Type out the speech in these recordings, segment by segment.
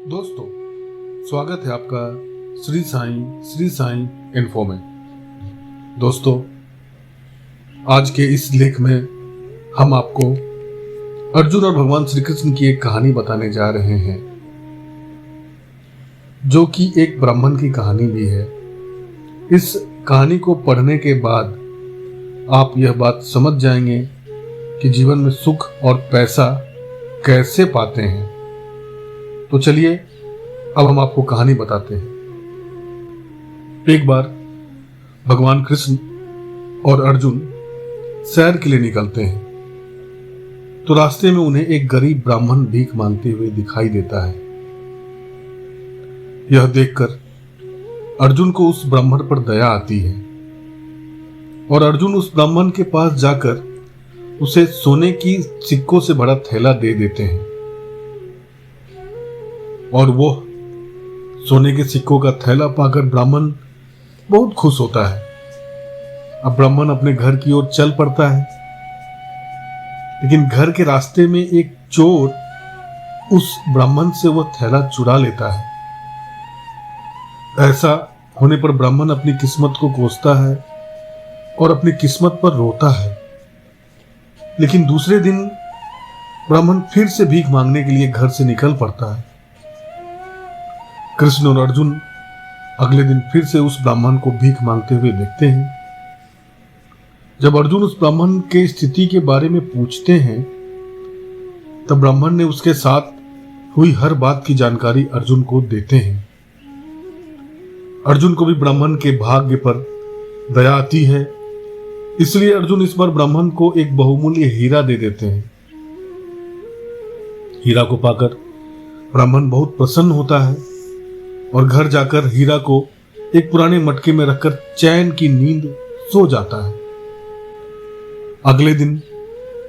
दोस्तों, स्वागत है आपका श्री साईं इन्फो में। दोस्तों, आज के इस लेख में हम आपको अर्जुन और भगवान श्री कृष्ण की एक कहानी बताने जा रहे हैं, जो कि एक ब्राह्मण की कहानी भी है। इस कहानी को पढ़ने के बाद आप यह बात समझ जाएंगे कि जीवन में सुख और पैसा कैसे पाते हैं। तो चलिए अब हम आपको कहानी बताते हैं। एक बार भगवान कृष्ण और अर्जुन सैर के लिए निकलते हैं, तो रास्ते में उन्हें एक गरीब ब्राह्मण भीख मांगते हुए दिखाई देता है। यह देखकर अर्जुन को उस ब्राह्मण पर दया आती है और अर्जुन उस ब्राह्मण के पास जाकर उसे सोने की सिक्कों से भरा थैला दे देते हैं और वो सोने के सिक्कों का थैला पाकर ब्राह्मण बहुत खुश होता है। अब ब्राह्मण अपने घर की ओर चल पड़ता है, लेकिन घर के रास्ते में एक चोर उस ब्राह्मण से वह थैला चुरा लेता है। ऐसा होने पर ब्राह्मण अपनी किस्मत को कोसता है और अपनी किस्मत पर रोता है। लेकिन दूसरे दिन ब्राह्मण फिर से भीख मांगने के लिए घर से निकल पड़ता है। कृष्ण और अर्जुन अगले दिन फिर से उस ब्राह्मण को भीख मांगते हुए देखते हैं। जब अर्जुन उस ब्राह्मण के स्थिति के बारे में पूछते हैं, तब ब्राह्मण ने उसके साथ हुई हर बात की जानकारी अर्जुन को देते हैं। अर्जुन को भी ब्राह्मण के भाग्य पर दया आती है, इसलिए अर्जुन इस बार ब्राह्मण को एक बहुमूल्य हीरा दे देते हैं। हीरा को पाकर ब्राह्मण बहुत प्रसन्न होता है और घर जाकर हीरा को एक पुराने मटके में रखकर चैन की नींद सो जाता है। अगले दिन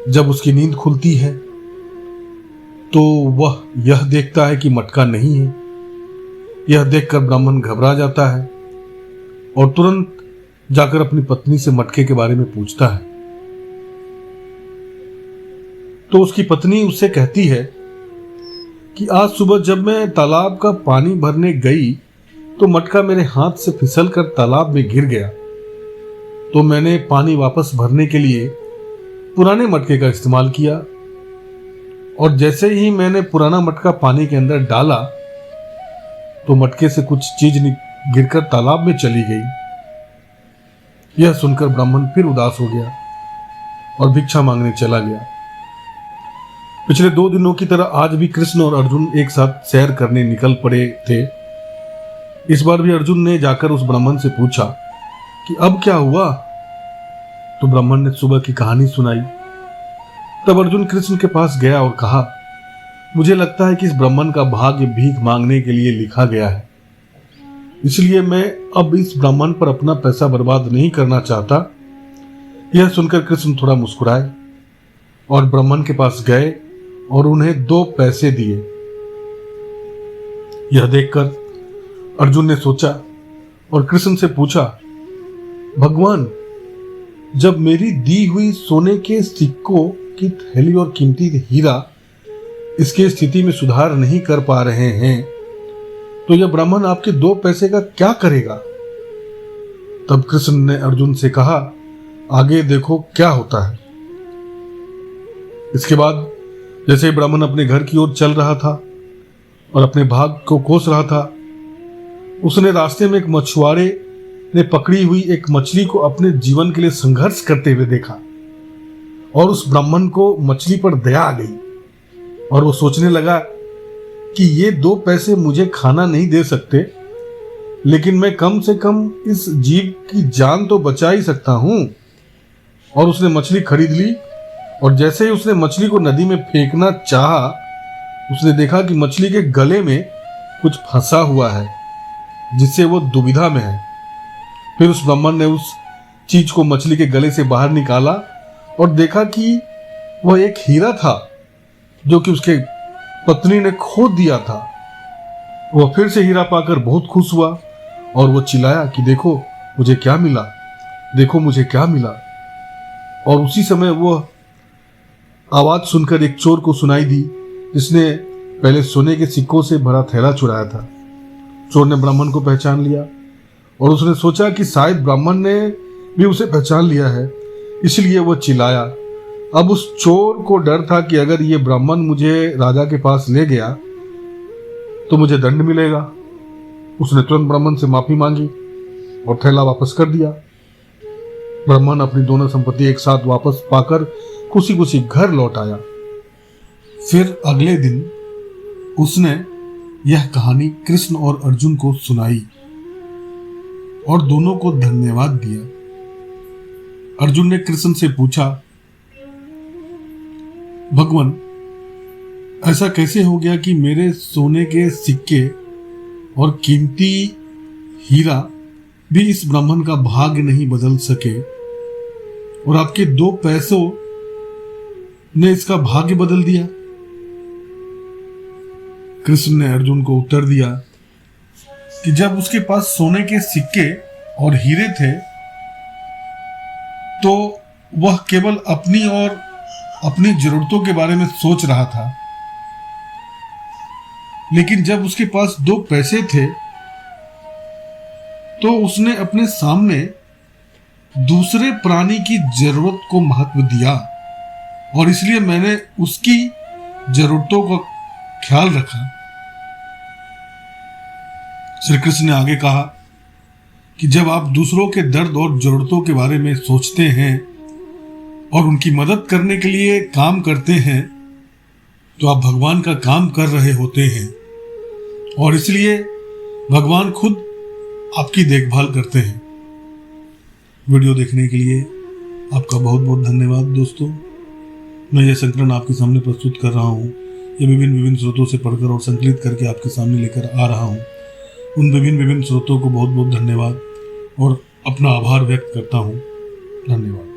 जब उसकी नींद खुलती है, तो वह यह देखता है कि मटका नहीं है। यह देखकर ब्राह्मण घबरा जाता है और तुरंत जाकर अपनी पत्नी से मटके के बारे में पूछता है। तो उसकी पत्नी उससे कहती है कि आज सुबह जब मैं तालाब का पानी भरने गई, तो मटका मेरे हाथ से फिसलकर तालाब में गिर गया। तो मैंने पानी वापस भरने के लिए पुराने मटके का इस्तेमाल किया और जैसे ही मैंने पुराना मटका पानी के अंदर डाला, तो मटके से कुछ चीज गिरकर तालाब में चली गई। यह सुनकर ब्राह्मण फिर उदास हो गया और भिक्षा मांगने चला गया। पिछले 2 दिनों की तरह आज भी कृष्ण और अर्जुन एक साथ सैर करने निकल पड़े थे। इस बार भी अर्जुन ने जाकर उस ब्राह्मण से पूछा कि अब क्या हुआ। तो ब्राह्मण ने सुबह की कहानी सुनाई। तब अर्जुन कृष्ण के पास गया और कहा, मुझे लगता है कि इस ब्राह्मण का भाग्य भीख मांगने के लिए लिखा गया है, इसलिए मैं अब इस ब्राह्मण पर अपना पैसा बर्बाद नहीं करना चाहता। यह सुनकर कृष्ण थोड़ा मुस्कुराए और ब्राह्मण के पास गए और उन्हें 2 पैसे दिए। यह देखकर अर्जुन ने सोचा और कृष्ण से पूछा, भगवान, जब मेरी दी हुई सोने के सिक्कों की थैली और कीमती हीरा इसके स्थिति में सुधार नहीं कर पा रहे हैं, तो यह ब्राह्मण आपके 2 पैसे का क्या करेगा। तब कृष्ण ने अर्जुन से कहा, आगे देखो क्या होता है। इसके बाद जैसे ही ब्राह्मण अपने घर की ओर चल रहा था और अपने भाग को कोस रहा था, उसने रास्ते में एक मछुआरे ने पकड़ी हुई एक मछली को अपने जीवन के लिए संघर्ष करते हुए देखा और उस ब्राह्मण को मछली पर दया आ गई और वो सोचने लगा कि ये 2 पैसे मुझे खाना नहीं दे सकते, लेकिन मैं कम से कम इस जीव की जान तो बचा ही सकता हूं। और उसने मछली खरीद ली और जैसे ही उसने मछली को नदी में फेंकना चाहा, उसने देखा कि मछली के गले में कुछ फंसा हुआ है, जिससे वो दुविधा में है। फिर उस ब्राह्मण ने उस चीज को मछली के गले से बाहर निकाला और देखा कि वह एक हीरा था, जो कि उसके पत्नी ने खो दिया था। वह फिर से हीरा पाकर बहुत खुश हुआ और वो चिल्लाया कि देखो मुझे क्या मिला, देखो मुझे क्या मिला। और उसी समय वह आवाज सुनकर एक चोर को सुनाई दी, जिसने पहले सोने के सिक्कों से भरा थैला चुराया था। चोर ने ब्राह्मण को पहचान लिया और उसने सोचा कि शायद ब्राह्मण ने भी उसे पहचान लिया है, इसलिए वो चिल्लाया। अब उस चोर को डर था कि अगर ये ब्राह्मण मुझे राजा के पास ले गया तो मुझे दंड मिलेगा। उसने तुरंत ब्राह्मण से माफी मांगी और थैला वापस कर दिया। ब्राह्मण अपनी दोनों संपत्ति एक साथ वापस पाकर खुशी खुशी घर लौट आया। फिर अगले दिन उसने यह कहानी कृष्ण और अर्जुन को सुनाई और दोनों को धन्यवाद दिया। अर्जुन ने कृष्ण से पूछा, भगवान, ऐसा कैसे हो गया कि मेरे सोने के सिक्के और कीमती हीरा भी इस ब्राह्मण का भाग्य नहीं बदल सके और आपके 2 पैसों ने इसका भाग्य बदल दिया? कृष्ण ने अर्जुन को उत्तर दिया कि जब उसके पास सोने के सिक्के और हीरे थे तो वह केवल अपनी और अपनी जरूरतों के बारे में सोच रहा था, लेकिन जब उसके पास 2 पैसे थे तो उसने अपने सामने दूसरे प्राणी की जरूरत को महत्व दिया और इसलिए मैंने उसकी जरूरतों का ख्याल रखा। श्री कृष्ण ने आगे कहा कि जब आप दूसरों के दर्द और जरूरतों के बारे में सोचते हैं और उनकी मदद करने के लिए काम करते हैं तो आप भगवान का काम कर रहे होते हैं और इसलिए भगवान खुद आपकी देखभाल करते हैं। वीडियो देखने के लिए आपका बहुत बहुत धन्यवाद दोस्तों। मैं यह संकलन आपके सामने प्रस्तुत कर रहा हूँ। ये विभिन्न स्रोतों से पढ़कर और संकलित करके आपके सामने लेकर आ रहा हूँ। उन विभिन्न स्रोतों को बहुत बहुत धन्यवाद और अपना आभार व्यक्त करता हूँ। धन्यवाद।